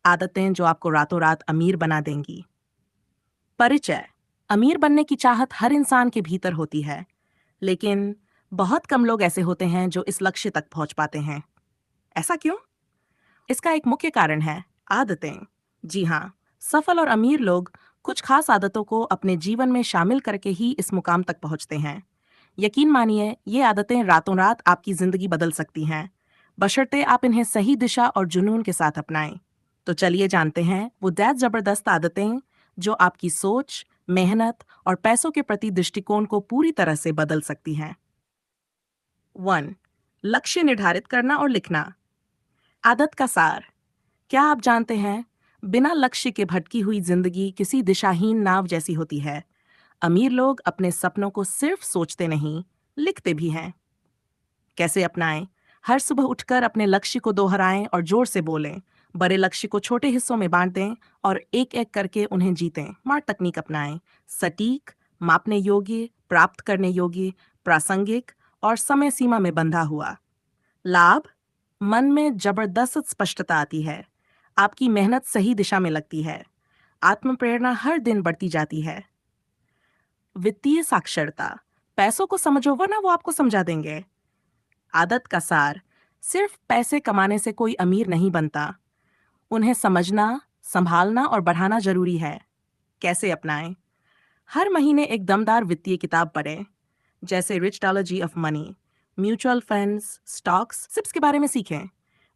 आदतें जो आपको रातों रात अमीर बना देंगी। परिचय। अमीर बनने की चाहत हर इंसान के भीतर होती है, लेकिन बहुत कम लोग ऐसे होते हैं जो इस लक्ष्य तक पहुंच पाते हैं। ऐसा क्यों? इसका एक मुख्य कारण है आदतें। जी हाँ, सफल और अमीर लोग कुछ खास आदतों को अपने जीवन में शामिल करके ही इस मुकाम तक पहुंचते हैं। यकीन मानिए, ये आदतें रातों रात आपकी जिंदगी बदल सकती हैं, बशर्ते आप इन्हें सही दिशा और जुनून के साथ अपनाएं। तो चलिए जानते हैं वो 10 जबरदस्त आदतें जो आपकी सोच, मेहनत और पैसों के प्रति दृष्टिकोण को पूरी तरह से बदल सकती हैं। 1. लक्ष्य निर्धारित करना और लिखना। आदत का सार। क्या आप जानते हैं, बिना लक्ष्य के भटकी हुई जिंदगी किसी दिशाहीन नाव जैसी होती है। अमीर लोग अपने सपनों को सिर्फ सोचते नहीं, लिखते भी हैं। कैसे अपनाएं? हर सुबह उठकर अपने लक्ष्य को दोहराएं और जोर से बोलें। बड़े लक्ष्य को छोटे हिस्सों में बांट दें और एक एक करके उन्हें जीतें। स्मार्ट तकनीक अपनाएं। सटीक, मापने योग्य, प्राप्त करने योग्य, प्रासंगिक और समय सीमा में बंधा हुआ। लाभ। मन में जबरदस्त स्पष्टता आती है। आपकी मेहनत सही दिशा में लगती है। आत्म प्रेरणा हर दिन बढ़ती जाती है। वित्तीय साक्षरता। पैसों को समझो वरना वो आपको समझा देंगे। आदत का सार। सिर्फ पैसे कमाने से कोई अमीर नहीं बनता। उन्हें समझना, संभालना और बढ़ाना जरूरी है। कैसे अपनाएं? हर महीने एक दमदार वित्तीय किताब पढ़ें, जैसे rich dollar of money, mutual funds, stocks, SIPs के बारे में सीखें।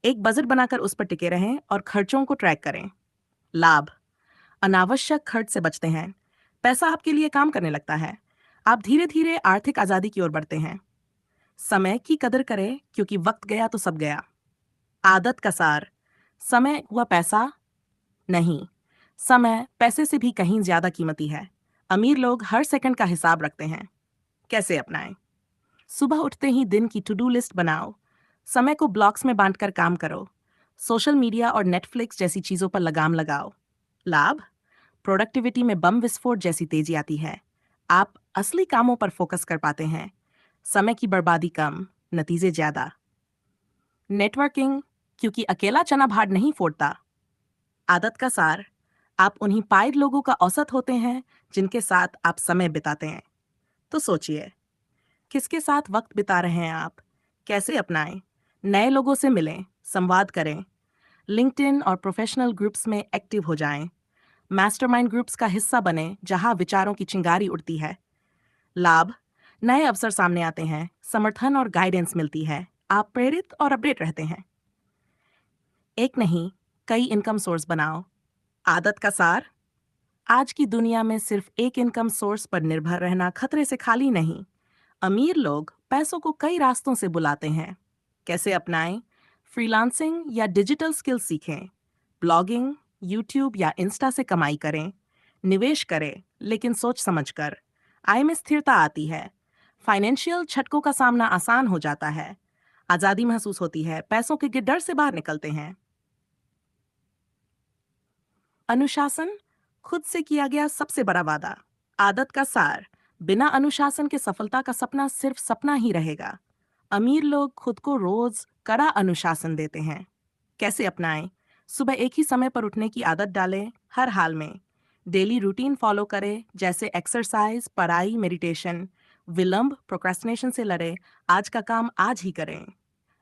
एक बजट बनाकर उस पर टिके रहें और खर्चों को ट्रैक करें। लाभ। अनावश्यक खर्च से बचते हैं। पैसा आपके लिए काम करने लगता है। आप धीरे धीरे आर्थिक आजादी की ओर बढ़ते हैं। समय की कदर करें, क्योंकि वक्त गया तो सब गया। आदत का सार। समय हुआ पैसा नहीं, समय पैसे से भी कहीं ज्यादा कीमती है। अमीर लोग हर सेकंड का हिसाब रखते हैं। कैसे अपनाएं? सुबह उठते ही दिन की टू डू लिस्ट बनाओ। समय को ब्लॉक्स में बांटकर काम करो। सोशल मीडिया और नेटफ्लिक्स जैसी चीजों पर लगाम लगाओ। लाभ। प्रोडक्टिविटी में बम विस्फोट जैसी तेजी आती है। आप असली कामों पर फोकस कर पाते हैं। समय की बर्बादी कम, नतीजे ज्यादा। नेटवर्किंग, क्योंकि अकेला चना भार नहीं फोड़ता। आदत का सार। आप उन्हीं पायद लोगों का औसत होते हैं जिनके साथ आप समय बिताते हैं। तो सोचिए, किसके साथ वक्त बिता रहे हैं आप? कैसे अपनाएं? नए लोगों से मिलें, संवाद करें। लिंक्डइन और प्रोफेशनल ग्रुप्स में एक्टिव हो जाएं। मास्टरमाइंड ग्रुप्स का हिस्सा बने जहां विचारों की चिंगारी उड़ती है। लाभ। नए अवसर सामने आते हैं, समर्थन और गाइडेंस मिलती है। आप प्रेरित और अपडेट रहते हैं। एक नहीं, कई इनकम सोर्स बनाओ। आदत का सार। आज की दुनिया में सिर्फ एक इनकम सोर्स पर निर्भर रहना खतरे से खाली नहीं। अमीर लोग पैसों को कई रास्तों से बुलाते हैं। कैसे अपनाएं? फ्रीलांसिंग या डिजिटल स्किल्स सीखें। ब्लॉगिंग, यूट्यूब या इंस्टा से कमाई करें। निवेश करें, लेकिन सोच समझकर। आय में स्थिरता आती है। फाइनेंशियल झटकों का सामना आसान हो जाता है। आजादी महसूस होती है, पैसों के गिरदर से बाहर निकलते हैं। अनुशासन, खुद से किया गया सबसे बड़ा वादा। आदत का सार। बिना अनुशासन के सफलता का सपना सिर्फ सपना ही रहेगा। अमीर लोग खुद को रोज कड़ा अनुशासन देते हैं। कैसे अपनाएं? सुबह एक ही समय पर उठने की आदत डालें, हर हाल में। डेली रूटीन फॉलो करें, जैसे एक्सरसाइज, पढ़ाई, मेडिटेशन। विलंब, प्रोक्रेस्टिनेशन से लड़ें। आज का काम आज ही करें।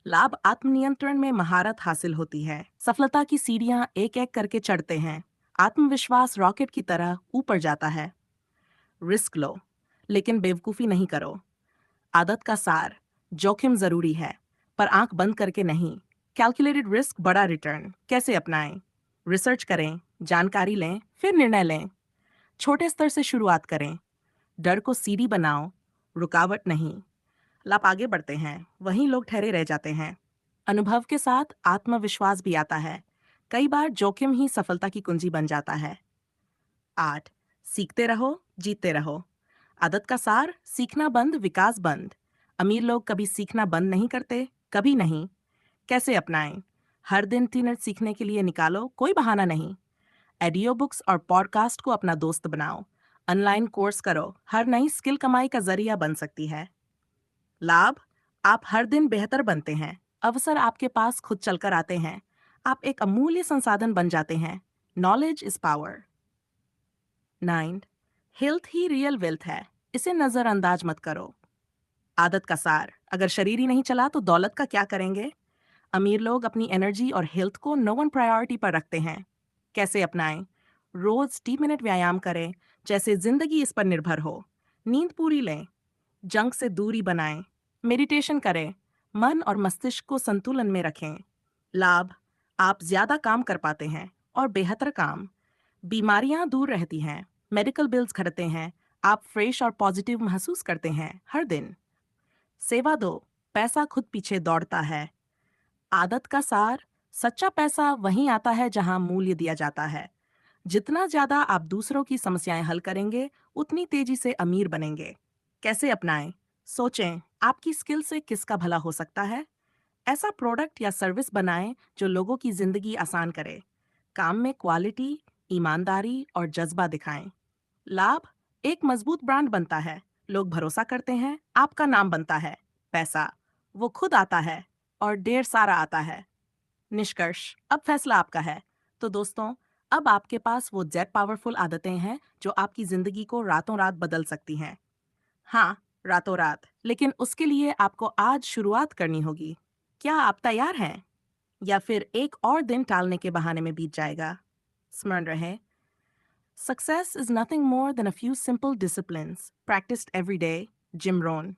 लाभ। आत्मनियंत्रण में महारत हासिल होती है। सफलता की सीढ़ियां एक एक करके चढ़ते हैं। आत्मविश्वास रॉकेट की तरह ऊपर जाता है। रिस्क लो, लेकिन बेवकूफी नहीं करो। आदत का सार। जोखिम जरूरी है, पर आंख बंद करके नहीं। कैलकुलेटेड रिस्क, बड़ा रिटर्न। कैसे अपनाएं? रिसर्च करें, जानकारी लें, फिर निर्णय लें। छोटे स्तर से शुरुआत करें। डर को सीढ़ी बनाओ, रुकावट नहीं। आप आगे बढ़ते हैं, वहीं लोग ठहरे रह जाते हैं। अनुभव के साथ आत्मविश्वास भी आता है। कई बार जोखिम ही सफलता की कुंजी बन जाता है। 8. सीखते रहो, जीतते रहो। आदत का सार। सीखना बंद, विकास बंद। अमीर लोग कभी सीखना बंद नहीं करते, कभी नहीं। कैसे अपनाएं? हर दिन 3 मिनट सीखने के लिए निकालो, कोई बहाना नहीं। ऑडियो बुक्स और पॉडकास्ट को अपना दोस्त बनाओ। ऑनलाइन कोर्स करो, हर नई स्किल कमाई का जरिया बन सकती है। लाभ। आप हर दिन बेहतर बनते हैं। अवसर आपके पास खुद चलकर आते हैं। आप एक अमूल्य संसाधन बन जाते हैं। Knowledge is power. 9. Health he real wealth है, इसे नजरअंदाज मत करो। आदत का सार, अगर शरीर ही नहीं चला तो दौलत का क्या करेंगे? अमीर लोग अपनी एनर्जी और हेल्थ को नंबर 1 प्रायोरिटी पर रखते हैं। कैसे अपनाएं? रोज 30 मिनट व्यायाम करें, जैसे जिंदगी इस पर निर्भर हो। नींद पूरी लें, जंक से दूरी बनाएं, मेडिटेशन करें, मन और मस्तिष्क को संतुलन में रखें। लाभ, आप ज्यादा काम कर पाते हैं और बेहतर काम। बीमारियां दूर रहती हैं, मेडिकल बिल्स घटते हैं, आप फ्रेश और पॉजिटिव महसूस करते हैं हर दिन। सेवा दो, पैसा खुद पीछे दौड़ता है। आदत का सार, सच्चा पैसा वहीं आता है जहां मूल्य दिया जाता है। जितना ज्यादा आप दूसरों की समस्याएं हल करेंगे, उतनी तेजी से अमीर बनेंगे। कैसे अपनाएं? सोचें, आपकी स्किल से किसका भला हो सकता है। ऐसा प्रोडक्ट या सर्विस बनाएं जो लोगों की जिंदगी आसान करे। काम में क्वालिटी, ईमानदारी और जज्बा दिखाएं। लाभ, एक मजबूत ब्रांड बनता है, लोग भरोसा करते हैं, आपका नाम बनता है। पैसा, वो खुद आता है और ढेर सारा आता है। निष्कर्ष, अब फैसला आपका है। तो दोस्तों, अब आपके पास वो जेड पावरफुल आदतें हैं जो आपकी जिंदगी को रातों रात बदल सकती हैं। हाँ, रातों रात, लेकिन उसके लिए आपको आज शुरुआत करनी होगी। क्या आप तैयार हैं? या फिर एक और दिन टालने के बहाने में बीत जाएगा? स्मरण रहे, success is nothing more than a few simple disciplines practiced every day. Jim Ron.